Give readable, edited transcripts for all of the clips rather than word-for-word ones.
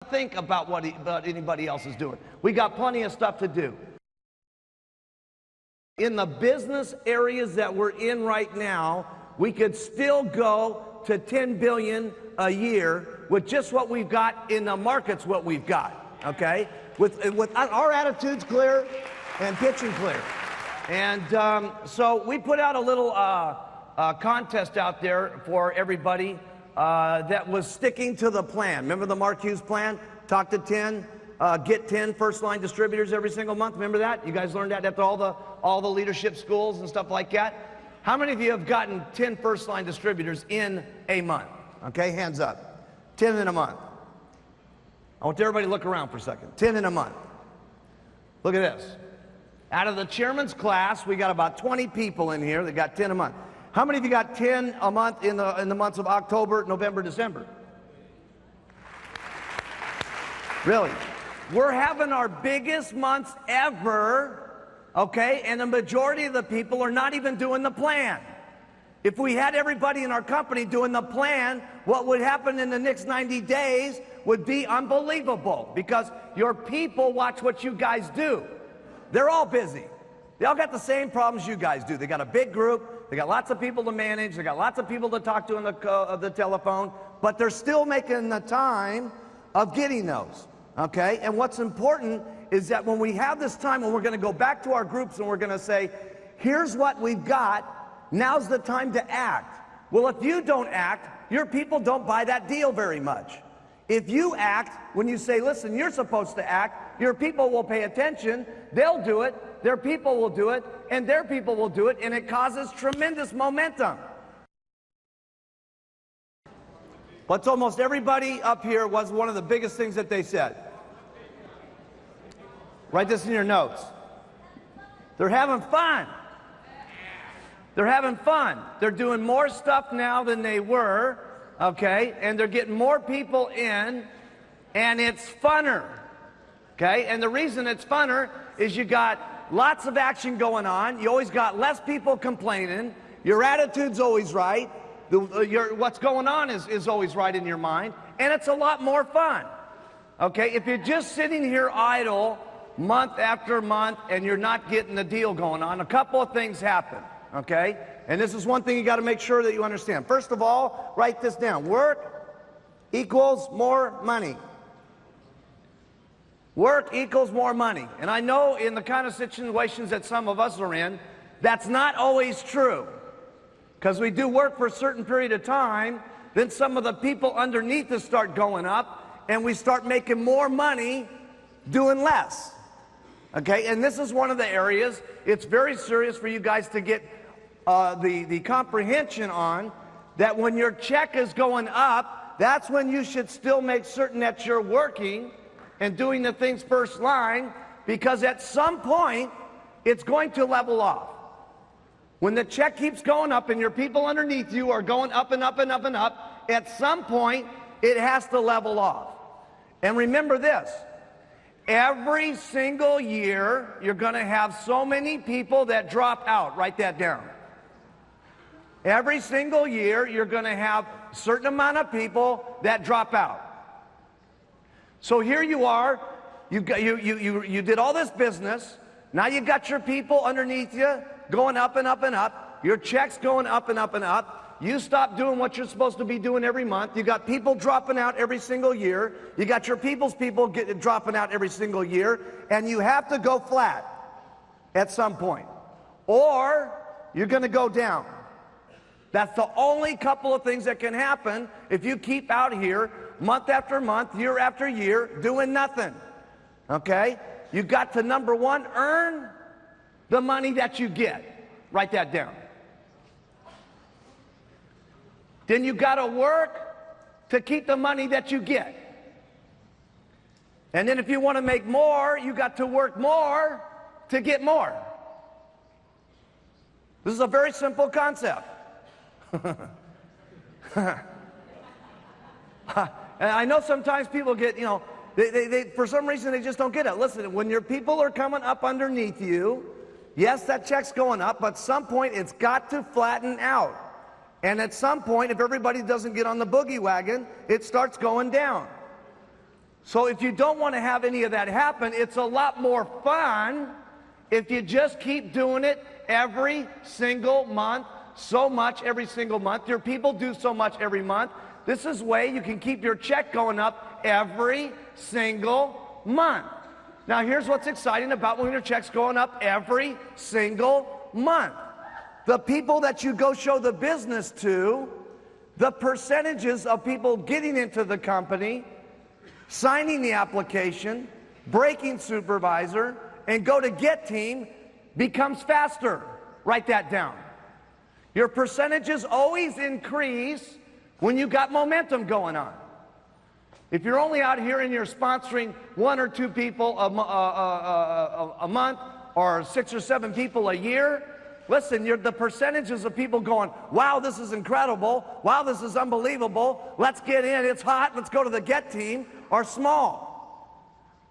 think about what anybody else is doing. We got plenty of stuff to do. In the business areas that we're in right now, we could still go to 10 billion a year with just what we've got in the markets, what we've got, okay? With our attitudes clear and pitching clear. And so we put out a little contest out there for everybody that was sticking to the plan. Remember the Mark Hughes plan? Talk to 10, get 10 first-line distributors every single month. Remember that? You guys learned that at all the leadership schools and stuff like that? How many of you have gotten 10 first-line distributors in a month? Okay, hands up. 10 in a month. I want everybody to look around for a second. 10 in a month. Look at this. Out of the chairman's class, we got about 20 people in here that got 10 a month. How many of you got 10 a month in the months of October, November, December? Really? We're having our biggest months ever, okay? And the majority of the people are not even doing the plan. If we had everybody in our company doing the plan, what would happen in the next 90 days would be unbelievable, because your people watch what you guys do. They're all busy. They all got the same problems you guys do. They got a big group. They got lots of people to manage. They got lots of people to talk to on the telephone, but they're still making the time of getting those, okay? And what's important is that when we have this time, when we're going to go back to our groups and we're going to say, here's what we've got, now's the time to act. Well, if you don't act, your people don't buy that deal very much. If you act, when you say, listen, you're supposed to act, your people will pay attention, they'll do it, their people will do it, and their people will do it, and it causes tremendous momentum. But almost everybody up here was one of the biggest things that they said. Write this in your notes. They're having fun. They're having fun. They're doing more stuff now than they were, okay? And they're getting more people in, and it's funner, okay? And the reason it's funner is you got lots of action going on. You always got less people complaining. Your attitude's always right. What's going on is always right in your mind. And it's a lot more fun, okay? If you're just sitting here idle month after month and you're not getting the deal going on, a couple of things happen. Okay? And this is one thing you got to make sure that you understand. First of all, write this down. Work equals more money. Work equals more money. And I know in the kind of situations that some of us are in, that's not always true. Because we do work for a certain period of time, then some of the people underneath us start going up, and we start making more money doing less. Okay? And this is one of the areas it's very serious for you guys to get the comprehension on, that when your check is going up, that's when you should still make certain that you're working and doing the things first line, because at some point it's going to level off. When the check keeps going up and your people underneath you are going up and up and up and up, at some point it has to level off. And remember this, every single year you're going to have so many people that drop out. Write that down. Every single year, you're going to have a certain amount of people that drop out. So here you are, you did all this business, now you've got your people underneath you going up and up and up, your check's going up and up and up, you stop doing what you're supposed to be doing every month, you got people dropping out every single year, you got your people's people dropping out every single year, and you have to go flat at some point, or you're going to go down. That's the only couple of things that can happen if you keep out here month after month, year after year, doing nothing. Okay? You got to, number one, earn the money that you get. Write that down. Then you got to work to keep the money that you get. And then if you want to make more, you got to work more to get more. This is a very simple concept. And I know sometimes people get, they for some reason they just don't get it. Listen, when your people are coming up underneath you, yes, that check's going up, but at some point it's got to flatten out. And at some point, if everybody doesn't get on the boogie wagon, it starts going down. So if you don't want to have any of that happen, it's a lot more fun if you just keep doing it every single month, so much every single month. Your people do so much every month. This is a way you can keep your check going up every single month. Now here's what's exciting about when your check's going up every single month. The people that you go show the business to, the percentages of people getting into the company, signing the application, breaking supervisor, and go to get team becomes faster. Write that down. Your percentages always increase when you got momentum going on. If you're only out here and you're sponsoring 1 or 2 people a month, or 6 or 7 people a year, listen, the percentages of people going, wow, this is incredible, wow, this is unbelievable, let's get in, it's hot, let's go to the get team, are small.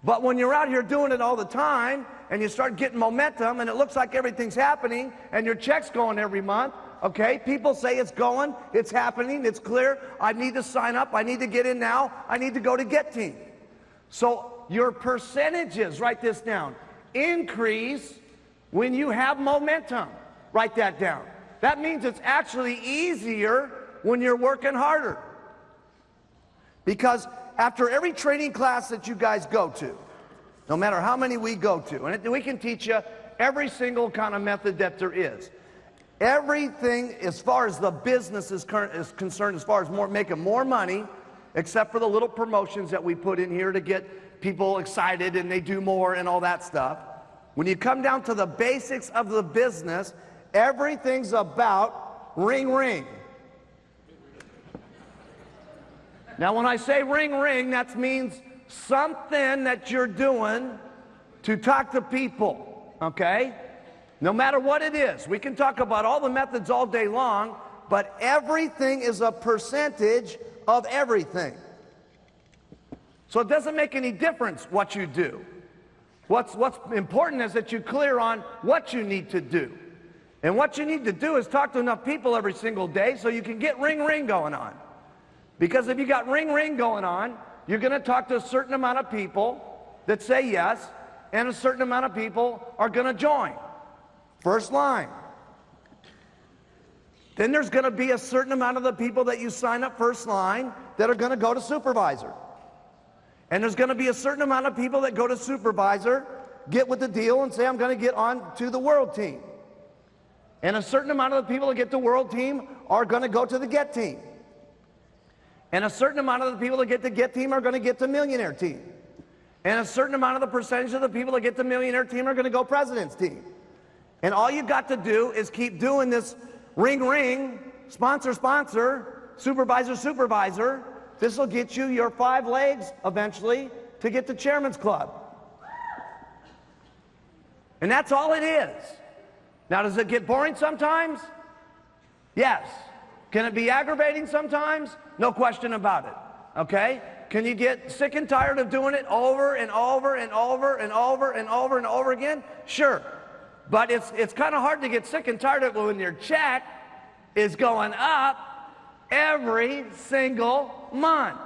But when you're out here doing it all the time, and you start getting momentum, and it looks like everything's happening, and your check's going every month, okay, people say it's going, it's happening, it's clear, I need to sign up, I need to get in now, I need to go to get team. So your percentages, write this down, increase when you have momentum. Write that down. That means it's actually easier when you're working harder. Because after every training class that you guys go to, no matter how many we go to, and we can teach you every single kind of method that there is. Everything as far as the business is concerned, as far as making more money, except for the little promotions that we put in here to get people excited and they do more and all that stuff. When you come down to the basics of the business, everything's about ring, ring. Now, when I say ring, ring, that means something that you're doing to talk to people, okay? No matter what it is. We can talk about all the methods all day long, but everything is a percentage of everything. So it doesn't make any difference what you do. What's important is that you're clear on what you need to do. And what you need to do is talk to enough people every single day so you can get ring, ring going on. Because if you got ring, ring going on, you're going to talk to a certain amount of people that say yes, and a certain amount of people are going to join. First line. Then there's going to be a certain amount of the people that you sign up first line that are going to go to supervisor. And there's going to be a certain amount of people that go to supervisor, get with the deal and say, I'm going to get on to the world team. And a certain amount of the people that get the world team are going to go to the get team. And a certain amount of the people that get the get team are going to get the millionaire team. And a certain amount of the percentage of the people that get the millionaire team are going to go president's team. And all you've got to do is keep doing this ring, ring, sponsor, sponsor, supervisor, supervisor. This will get you your 5 legs eventually to get to Chairman's Club. And that's all it is. Now, does it get boring sometimes? Yes. Can it be aggravating sometimes? No question about it. Okay? Can you get sick and tired of doing it over and over and over and over and over and over again? Sure. But it's kind of hard to get sick and tired of it when your check is going up every single month.